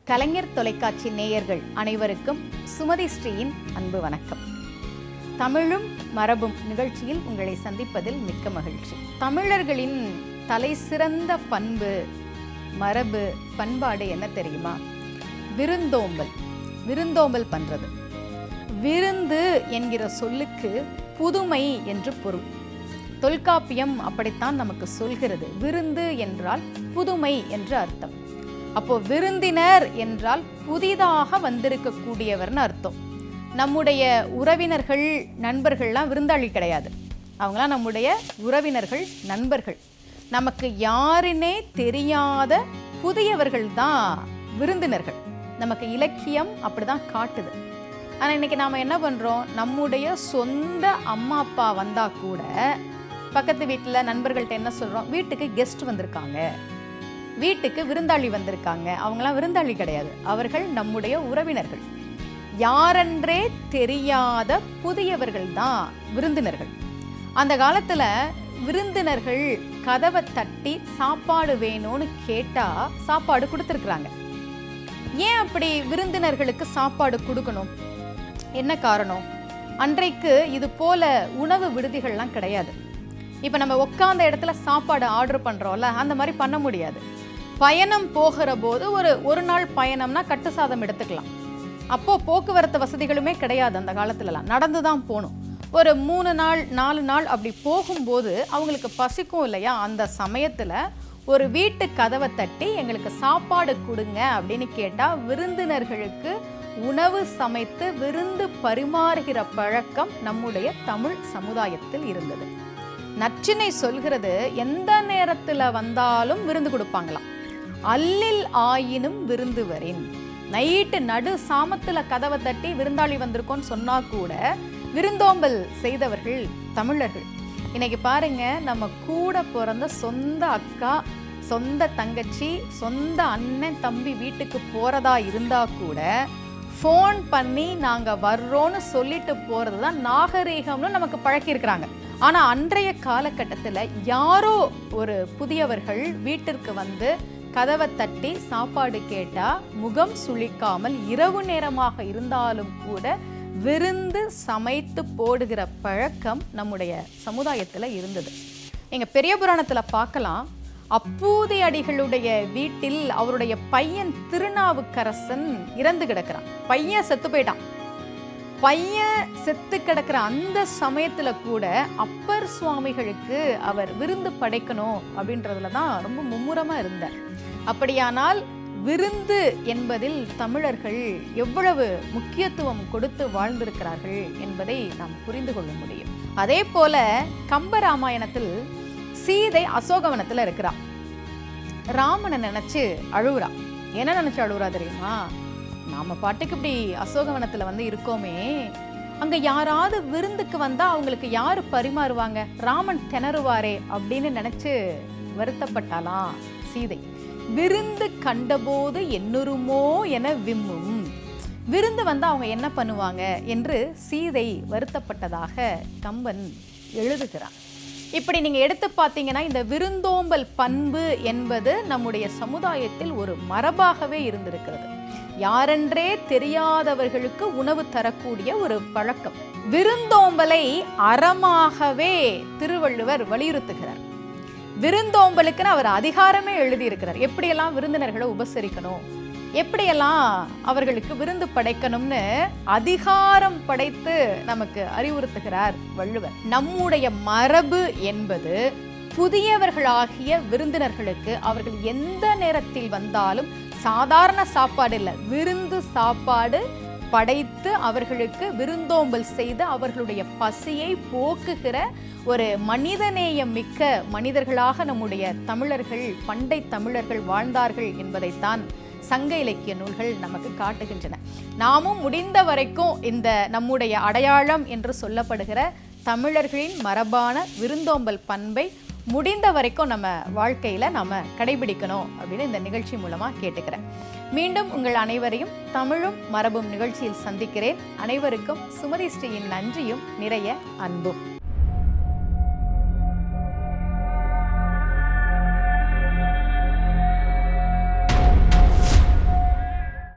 கலைஞர் தொலைக்காட்சி நேயர்கள் அனைவருக்கும் சுமதி ஸ்ரீயின் அன்பு வணக்கம். தமிழும் மரபும் நிகழ்ச்சியில் உங்களை சந்திப்பதில் மிக்க மகிழ்ச்சி. தமிழர்களின் தலை சிறந்த பண்பு, மரபு, பண்பாடு என்ன தெரியுமா? விருந்தோம்பல். விருந்தோம்பல் பண்றது. விருந்து என்கிற சொல்லுக்கு புதுமை என்று பொருள். தொல்காப்பியம் அப்படித்தான் நமக்கு சொல்கிறது. விருந்து என்றால் புதுமை என்று அர்த்தம். அப்போ விருந்தினர் என்றால் புதிதாக வந்திருக்கக்கூடியவர்னு அர்த்தம். நம்முடைய உறவினர்கள், நண்பர்கள்லாம் விருந்தாளி கிடையாது. அவங்களாம் நம்முடைய உறவினர்கள், நண்பர்கள். நமக்கு யாருன்னே தெரியாத புதியவர்கள் தான் விருந்தினர்கள். நமக்கு இலக்கியம் அப்படிதான் காட்டுது. ஆனால் இன்னைக்கு நாம் என்ன பண்ணுறோம்? நம்முடைய சொந்த அம்மா அப்பா வந்தால் கூட பக்கத்து வீட்டில் நண்பர்கள்ட்ட என்ன சொல்கிறோம்? வீட்டுக்கு கெஸ்ட் வந்திருக்காங்க, வீட்டுக்கு விருந்தாளி வந்திருக்காங்க. அவங்களாம் விருந்தாளி கிடையாது, அவர்கள் நம்முடைய உறவினர்கள். யாரென்றே தெரியாத புதியவர்கள் தான் விருந்தினர்கள். அந்த காலத்தில் விருந்தினர்கள் கதவை தட்டி சாப்பாடு வேணும்னு கேட்டால் சாப்பாடு கொடுத்துருக்குறாங்க. ஏன் அப்படி விருந்தினர்களுக்கு சாப்பாடு கொடுக்கணும்? என்ன காரணம்? அன்றைக்கு இது போல உணவு விடுதிகள்லாம் கிடையாது. இப்போ நம்ம உட்காந்த இடத்துல சாப்பாடு ஆர்டர் பண்ணுறோம்ல, அந்த மாதிரி பண்ண முடியாது. பயணம் போகிற போது ஒரு நாள் பயணம்னா கட்டு சாதம் எடுத்துக்கலாம். அப்போது போக்குவரத்து வசதிகளுமே கிடையாது. அந்த காலத்துலலாம் நடந்து தான் போகணும். ஒரு 3 நாள் 4 நாள் அப்படி போகும்போது அவங்களுக்கு பசிக்கும் இல்லையா? அந்த சமயத்தில் ஒரு வீட்டு கதவை தட்டி எங்களுக்கு சாப்பாடு கொடுங்க அப்படின்னு கேட்டால் விருந்தினர்களுக்கு உணவு சமைத்து விருந்து பரிமாறுகிற பழக்கம் நம்முடைய தமிழ் சமுதாயத்தில் இருந்தது. நற்றினை சொல்கிறது, எந்த நேரத்தில் வந்தாலும் விருந்து கொடுப்பாங்களாம். அல்லில் ஆயினும் விருந்து வரின். நைட்டு நடு சாமத்தில் கதவை தட்டி விருந்தாளி வந்திருக்கோன்னு சொன்னா கூட விருந்தோம்பல் செய்தவர்கள் தமிழர்கள். இன்னைக்கு பாருங்க, நம்ம கூட பிறந்த சொந்த அக்கா, சொந்த தங்கச்சி, சொந்த அண்ணன், தம்பி வீட்டுக்கு போறதா இருந்தா கூட ஃபோன் பண்ணி நாங்கள் வர்றோன்னு சொல்லிட்டு போகிறது தான் நாகரீகம்னு நமக்கு பழக்கியிருக்கிறாங்க. ஆனால் அன்றைய காலகட்டத்தில் யாரோ ஒரு புதியவர்கள் வீட்டிற்கு வந்து கதவை தட்டி சாப்பாடு கேட்டால் முகம் சுளிக்காமல் இரவு நேரமாக இருந்தாலும் கூட விருந்து சமைத்து போடுகிற பழக்கம் நம்முடைய சமுதாயத்தில் இருந்தது. எங்கள் பெரிய புராணத்தில் பார்க்கலாம், அப்பூதி அடிகளுடைய வீட்டில் அவருடைய பையன் திருநாவுக்கரசன் இறந்து கிடக்கிறான். பையன் செத்து போயிட்டான். பையன் செத்து கிடக்கிற அந்த சமயத்துல கூட அப்பர் சுவாமிகளுக்கு அவர் விருந்து படைக்கணும் அப்படின்றதுல தான் ரொம்ப மும்முரமா இருந்தார். அப்படியானால் விருந்து என்பதில் தமிழர்கள் எவ்வளவு முக்கியத்துவம் கொடுத்து வாழ்ந்திருக்கிறார்கள் என்பதை நாம் புரிந்து கொள்ள முடியும். அதே போல கம்பராமாயணத்தில் சீதை அசோகவனத்துல இருக்கிறா. ராமனை நினைச்சு அழுவுறா. என்ன நினைச்சு அழுவுறா தெரியுமா? நாம பாட்டுக்கு இப்படி அசோகவனத்துல வந்து இருக்கோமே, அங்க யாராவது விருந்துக்கு வந்தா அவங்களுக்கு யாரு பரிமாறுவாங்க? ராமன் திணறுவாரே அப்படின்னு நினைச்சு வருத்தப்பட்டாலாம் சீதை. விருந்து கண்டபோது என்னுருமோ என விம்மும். விருந்து வந்து அவங்க என்ன பண்ணுவாங்க என்று சீதை வருத்தப்பட்டதாக கம்பன் எழுதுகிறான். இப்படி நீங்க எடுத்து பார்த்தீங்கன்னா, இந்த விருந்தோம்பல் பண்பு என்பது நம்முடைய சமுதாயத்தில் ஒரு மரபாகவே இருந்திருக்கிறது. யாரென்றே தெரியாதவர்களுக்கு உணவு தரக்கூடிய ஒரு பழக்கம். விருந்தோம்பலை அறமாகவே திருவள்ளுவர் வலியுறுத்துகிறார். விருந்தோம்பலுக்குன்னு அவர் அதிகாரமே எழுதியிருக்கிறார். எப்படியெல்லாம் விருந்தினர்களை உபசரிக்கணும், எப்படியெல்லாம் அவர்களுக்கு விருந்து படைக்கணும்னு அதிகாரம் படைத்து நமக்கு அறிவுறுத்துகிறார் வள்ளுவர். நம்முடைய மரபு என்பது புதியவர்களாகிய விருந்தினர்களுக்கு அவர்கள் எந்த நேரத்தில் வந்தாலும் சாதாரண சாப்பாடு இல்லை, விருந்து சாப்பாடு படைத்து அவர்களுக்கு விருந்தோம்பல் செய்து அவர்களுடைய பசியை போக்குகிற ஒரு மனிதநேயம் மிக்க மனிதர்களாக நம்முடைய தமிழர்கள், பண்டை தமிழர்கள் வாழ்ந்தார்கள் என்பதைத்தான் சங்க இலக்கிய நூல்கள் நமக்கு காட்டுகின்றன. நாமும் முடிந்த வரைக்கும் இந்த நம்முடைய அடையாளம் என்று சொல்லப்படுகிற தமிழர்களின் மரபான விருந்தோம்பல் பண்பை முடிந்த வரைக்கும் நம்ம வாழ்க்கையில் நம்ம கடைபிடிக்கணும் அப்படின்னு இந்த நிகழ்ச்சி மூலமாக கேட்டுக்கிறேன். மீண்டும் உங்கள் அனைவரையும் தமிழும் மரபும் நிகழ்ச்சியில் சந்திக்கிறேன். அனைவருக்கும் சுமதி ஸ்ரீயின் நன்றியும் நிறைய அன்பும்.